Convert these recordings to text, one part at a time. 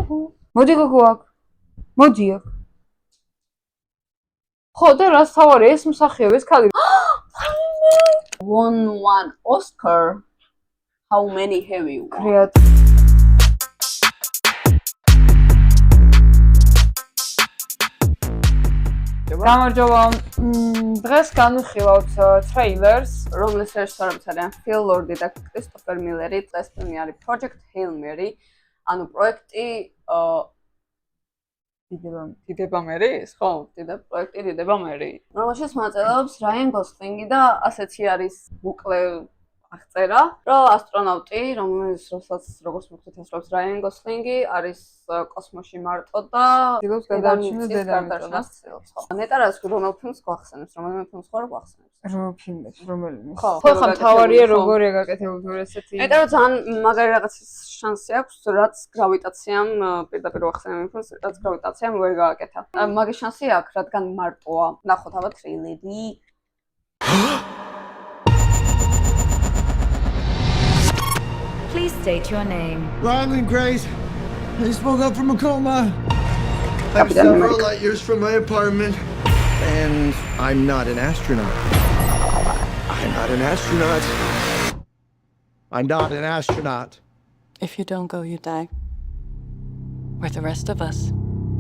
მოდი გოგო აქ. მოდი აქ. ხო და რას თავარი ეს მსახიობი ეს ქალი Won one Oscar. How many have you won? გამარჯობა. დღეს განვიხილავთ ტრეილერს, რომლის რეჟისორები არიან Phil Lord და Christopher Miller-ი. ეს ფილმი არის Project Hail Mary. ანუ პროექტი დიდება მერის, ხო? პროექტი დიდება მერი. რომელშიც მონაწილეობს რაიან გოსლინგი და ასეთი არის მოკლე აღწერა, რომ ასტრონავტი, რომელსაც როგორც მოხდით ასწავლებს რაიან გოსლინგი, არის კოსმოსში მარტო და ცდილობს გადაარჩინოს დედამიწას. ნეტარას რომელ ფილმს გვახსენებს, რომელიმე ფილმს ხო გვახსენებს? ფილმს, რომელიმე. ხო, ხომ თავარია როგორია გაკეთებული ესეთი. ნეტარო ძალიან მაგარი რაღაცის შანსი აქვს, რაც გრავიტაციამ პირდაპირ ვახსენებ ფილმს, რაც გრავიტაციამ ვერ გააკეთა. მაგის შანსი აქვს, რადგან მარტოა. ნახოთ აბა ტრეილერი. Please state your name. Ryland Grace. I just woke up from a coma. I'm several light years from my apartment. And I'm not an astronaut. I'm not an astronaut. I'm not an astronaut. If you don't go, you die. With the rest of us.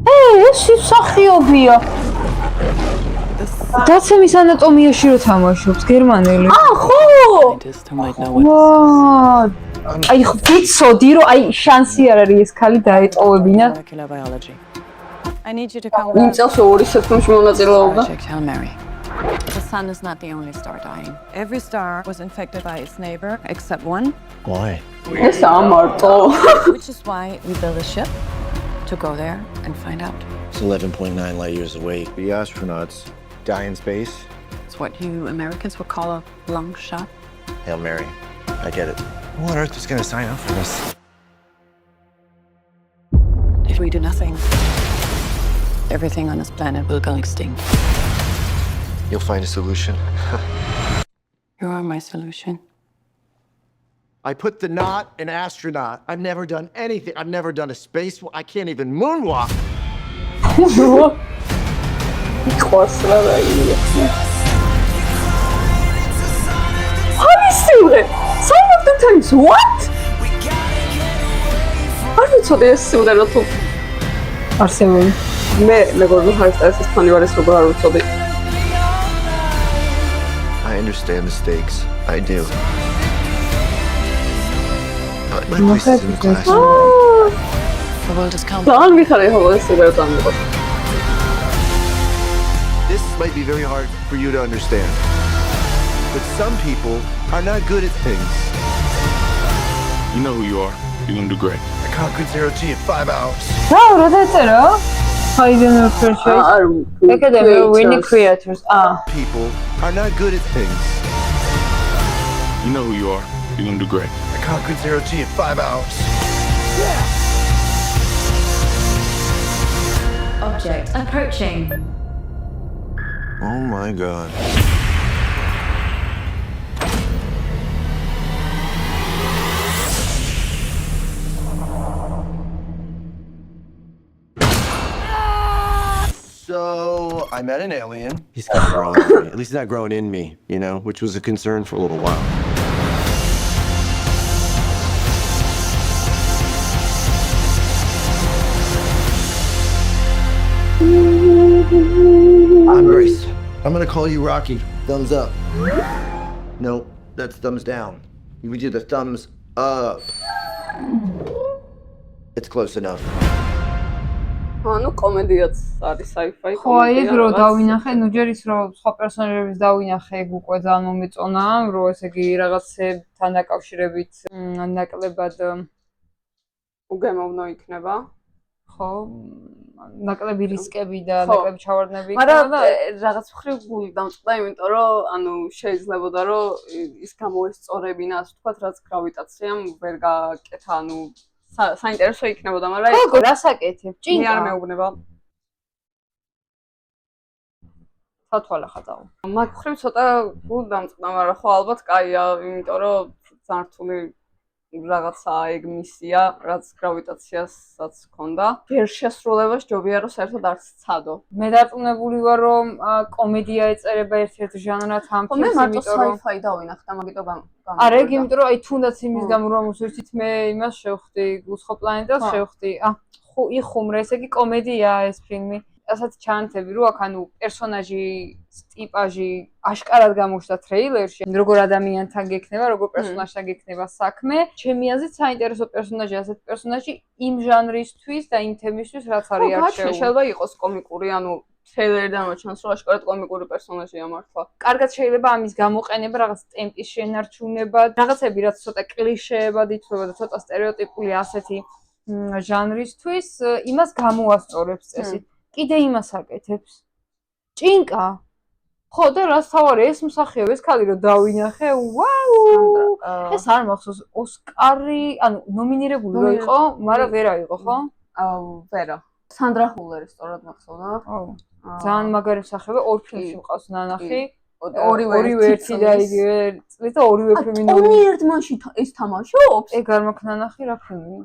ეს მსახიობია. დაცემის ანატომიაში რო თამაშობს გერმანელი. ხო! აი ვიცოდი რომ აი შანსი არ არის ეს ქალი დაეტოვებინა. I need you to come. იმ წელს ორი ფილმში მონაწილეობდა. The sun is not the only star dying. Every star was infected by its neighbor except one. Why? ეს ამარტო. Which is why we built a ship to go there and find out. It's 11.9 light years away. The astronauts die in space. It's what you Americans would call a long shot. Hail Mary. I get it. Who on earth is going to sign up for this? If we do nothing, everything on this planet will go extinct. You'll find a solution. You are my solution. I put the not in astronaut. I've never done anything. I've never done a space. I can't even moonwalk. Honestly, some of the times, what? არ ვიცოდი ეს სიმღერა თუ არსებული. მე მეგობრებო ხარისტაის ფანი ვარ ეს როგორ არ ვიცოდი. I understand the stakes. I do. My voice is in the class. The world is coming. ძალიან მიხარია ხო ეს სიმღერა დამიყო. This might be very hard for you to understand. But some people are not good at things. You know who you are. You're gonna do great. I conquered zero G in 5 hours. რა დაწერა? Hayden Research Academy of Winning Creators. People are not good at things. You know who you are. You're gonna do great. I conquered zero G in 5 hours. Object approaching. Oh my God. So I met an alien. He's kind of growing on me. At least not growing in me, you know, which was a concern for a little while. I'm Grace. I'm gonna call you Rocky. Thumbs up. Nope, that's thumbs down. You would do the thumbs up. It's close enough. ანუ კომედიაც არის sci-fi. ხო, აი ეგ რო დავინახე, ნუ ჯერ ის რო სხვა პერსონაჟების დავინახე, ეგ უკვე ძალიან მომეწონა, რომ ესე იგი რაღაცებთან დაკავშირებით ნაკლებად უგემოვნო იქნება. ხო, ნაკლები რისკები და ნაკლები ჩავარდნები იქნება. მაგრამ რაღაც მხრივ გული დამწყდა, იმიტომ რომ ანუ შეიძლებოდა რომ ის გამოესწორებინა, ასე ვთქვათ, რაც გრავიტაციამ ვერ გააკეთა, ანუ საინტერესო იქნებოდა, მაგრამ გოგო რას აკეთებ? ჭინკა. მე არ მეუბნება. სათვალე ხატავ. მაგ მხრივ ცოტა გული დამწყდა, მაგრამ ხო ალბათ კაია, იმიტომ რომ ზართული რაღაცა ეგ მისია, რაც გრავიტაციასაც ჰქონდა. ჯერ შესრულება ჯობია რომ საერთოდ არც ცადო. მე დარწმუნებული ვარ რომ კომედია ეწერება ერთ-ერთ ჟანრად ამ ხო მე ფილმს, მარტო იმიტომ რომ sci-fi დავინახე და მაგიტომ არა ეგ იმიტომ რომ აი თუნდაც იმის გამო რომ უცით მე იმას შევხვდი, გულსხო პლანეტას შევხვდი. იხუმრე, ესე იგი კომედიაა ეს ფილმი. ასეთი ჩანთები რო აქ ანუ პერსონაჟის ტიპაჟი აშკარად გამოჩნდა ტრეილერში, როგორ ადამიანთან გექნება, როგორ პერსონაჟთან გექნება საქმე. ჩემი აზრით საინტერესო პერსონაჟი ასეთი პერსონაჟი იმ ჟანრისთვის და იმ თემისთვის, რაც არის არჩეული. შეიძლება იყოს კომიკური, ანუ ტრეილერიდან მოჩანს რომ აშკარად კომიკური პერსონაჟია მართლა. კარგად შეიძლება ამის გამოყენება, რაღაც ტემპის შენარჩუნება, რაღაცები რაც ცოტა კლიშეებად ითვლება და ცოტა სტერეოტიპული ასეთი ჟანრისთვის, იმას გამოასწორებს წესით. კიდე იმას აკეთებს. ჭინკა. ხო და რაც თავარი ეს მსახიობი, ეს ქალი რო დავინახე, ვაუ! ეს არ მახსოვს ოსკარი, ანუ ნომინირებული რო იყო, მაგრამ ვერ აიღო, ხო? ვერა. სანდრა ჰულერი სწორად მახსოვდა. ძალიან მაგარი მსახიობი, ორ ფილმში მყავს ნანახი. ორივე ერთი და იგივე წლის და ორივე ფილმი ტონი ერთმანში ეს თამაშობს? ეგ არ მაქვს ნანახი რა ფილმია?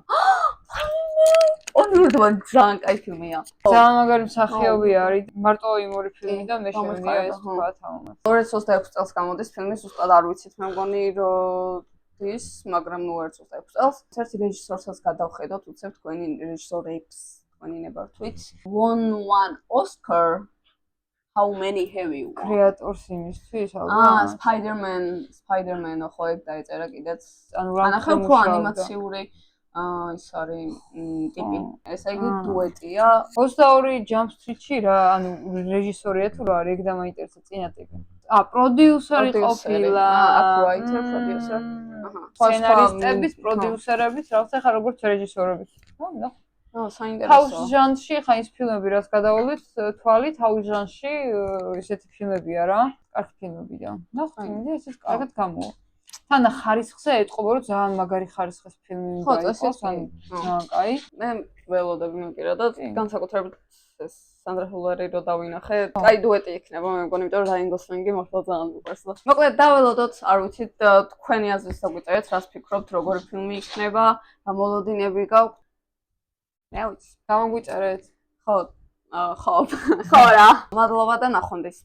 ორივე ძალიან კაი ფილმია. ძალიან მაგარი მსახიობი არის. მარტო იმ ორი ფილმიდან მე შემიძლია ეს თქვა თამამად. 2026 წელს გამოდის ფილმი, ზუსტად არ ვიცით, მე მგონი როდის, მაგრამ ნუ 2026 წელს. ერთი რეჟისორსაც გადავხედოთ, უცებ თქვენი რეჟისორებს, თქვენი ნებართვით. Won one Oscar. How many have you? კრეატორს იმისთვის ალბათ. Spider-Man-ო ხო ეგ დაეწერა კიდეც. ანუ რა ანახე უფრო ანიმაციური ის არის ტიპი. ესე იგი დუეტია. 22 Jump Street-ში რა, ანუ რეჟისორია თუ რა არის, ეგ დამაინტერესა წინა ტიპი. პროდიუსერი ყოფილა. writer, producer. სცენარისტების, პროდიუსერების, რაღაცა ხა როგორც რეჟისორების. ხო, ნახე. საინტერესო. House ჟანრში ხა ის ფილმები რაც გადავლით, თვალით House ჟანრში ესეთი ფილმებია რა. კარგი ფილმებია. ნახე, მინდა ესეც კარგად გამოვა. თან ხარისხზე ეტყობა რომ ძალიან მაგარი ხარისხის ფილმი უნდა იყოს, ანუ ძალიან კაი. მე ველოდები მე პირადად, განსაკუთრებით ეს სანდრა ჰულერი რო დავინახე, კაი დუეტი იქნება, მე მგონი, იმიტომ რომ რაიან გოსლინგი მართლა ძალიან მიყვარს. მოკლედ დაველოდოთ, არ ვიცით თქვენი აზრის დაგვიწერეთ, რას ფიქრობთ, როგორი ფილმი იქნება, რა მოლოდინები გაქვთ. მე ვიცი, გამოგვიწერეთ. ხო, ხო რა. მადლობა და ნახვამდის.